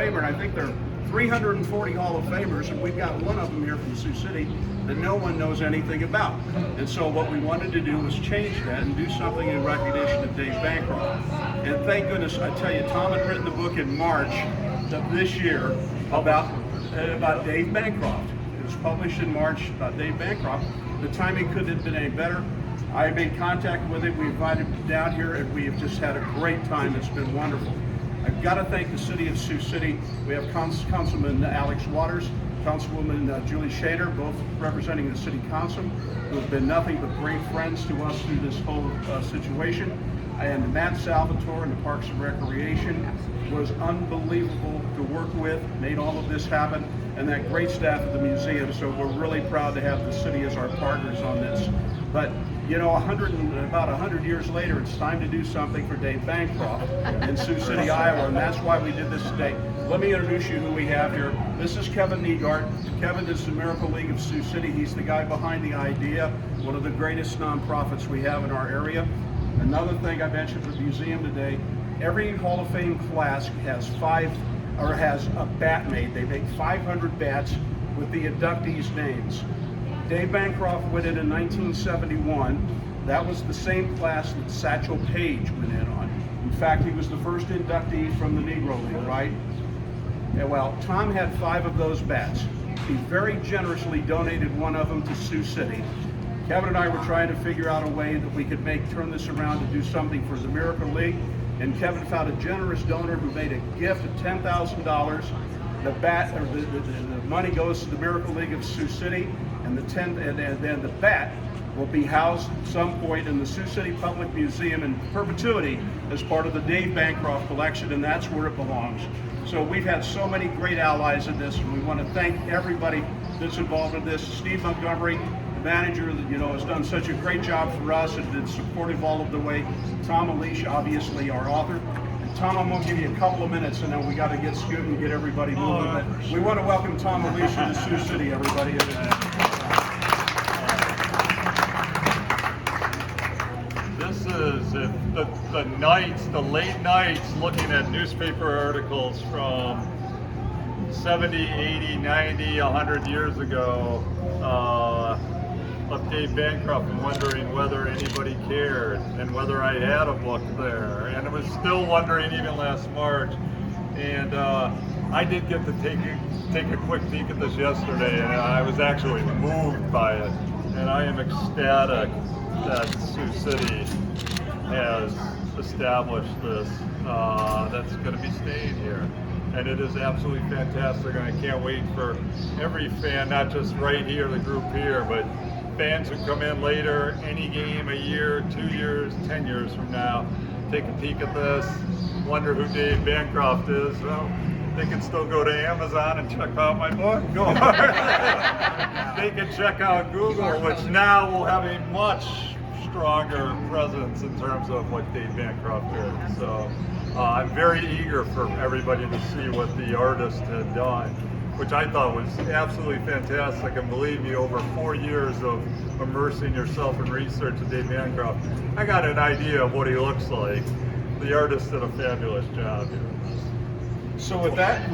Famer, and I think there are 340 Hall of Famers, and we've got one of them here from Sioux City that no one knows anything about. And so what we wanted to do was change that and do something in recognition of Dave Bancroft. And thank goodness, I tell you, Tom had written the book in March of this year about Dave Bancroft. It was published in March about Dave Bancroft. The timing couldn't have been any better. I made contact with him, we invited him down here, and we have just had a great time. It's been wonderful. I've got to thank the city of Sioux City. We have Councilman Alex Waters, Councilwoman Julie Shader, both representing the city council, who have been nothing but great friends to us through this whole situation. And Matt Salvatore in the Parks and Recreation was unbelievable to work with, made all of this happen, and that great staff at the museum. So we're really proud to have the city as our partners on this. But you know, about 100 years later, it's time to do something for Dave Bancroft in Sioux City, Iowa, and that's why we did this today. Let me introduce you who we have here. This is Kevin Negart. Kevin is the Miracle League of Sioux City. He's the guy behind the idea, one of the greatest nonprofits we have in our area. Another thing I mentioned for the museum today, every Hall of Fame class has a bat made. They make 500 bats with the inductees' names. Dave Bancroft went in 1971. That was the same class that Satchel Paige went in on. In fact, he was the first inductee from the Negro League, right? Yeah, well, Tom had 5 of those bats. He very generously donated one of them to Sioux City. Kevin and I were trying to figure out a way that we could turn this around to do something for the Miracle League, and Kevin found a generous donor who made a gift of $10,000. The money goes to the Miracle League of Sioux City, and then the bat will be housed at some point in the Sioux City Public Museum in perpetuity as part of the Dave Bancroft collection, and that's where it belongs. So we've had so many great allies in this, and we want to thank everybody that's involved in this. Steve Montgomery, the manager, that has done such a great job for us and been supportive all of the way. Tom Alicia, obviously our author. Tom, I'm going to give you a couple of minutes, and then we got to get scooting and get everybody moving. But we want to welcome Tom Alicia to Sioux City, everybody. This is the late nights looking at newspaper articles from 70, 80, 90, 100 years ago of Dave Bancroft and wondering whether anybody cared and whether I had a book there. And I was still wondering even last March. And I did get to take a quick peek at this yesterday, and I was actually moved by it. And I am ecstatic that Sioux City has established this, that's going to be staying here. And it is absolutely fantastic, and I can't wait for every fan, not just right here, the group here, but fans who come in later, any game, a year, 2 years, 10 years from now, take a peek at this, wonder who Dave Bancroft is. Well, they can still go to Amazon and check out my book. They can check out Google, which now will have a much stronger presence in terms of what Dave Bancroft did. So I'm very eager for everybody to see what the artist had done, which I thought was absolutely fantastic. And believe me, over 4 years of immersing yourself in research of Dave Bancroft, I got an idea of what he looks like. The artist did a fabulous job here. So with that,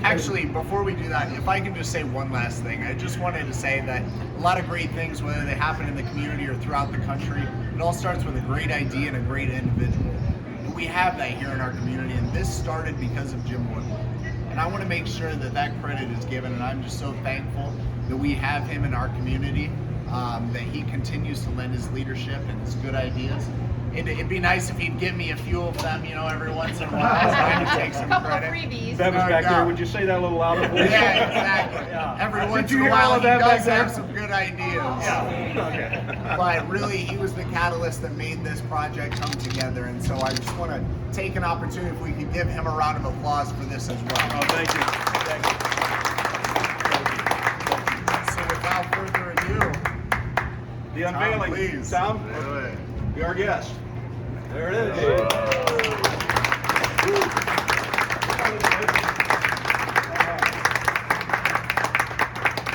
actually, before we do that, if I can just say one last thing, I just wanted to say that a lot of great things, whether they happen in the community or throughout the country, it all starts with a great idea and a great individual. And we have that here in our community, and this started because of Jim Woodward. And I want to make sure that that credit is given, and I'm just so thankful that we have him in our community, that he continues to lend his leadership and his good ideas. It'd be nice if he'd give me a few of them, every once in a while, so I can take some credit. Freebies. Bevan's back there. Would you say that a little louder, please? Yeah, exactly. Yeah. Every Did once you in a hear all while, of he that does back there? have some good ideas. Yeah. Okay. But really, he was the catalyst that made this project come together, and so I just want to take an opportunity if we could give him a round of applause for this as well. Oh, thank you. Thank you. So without further ado, The unveiling. please. Tom, be our guest. There it is.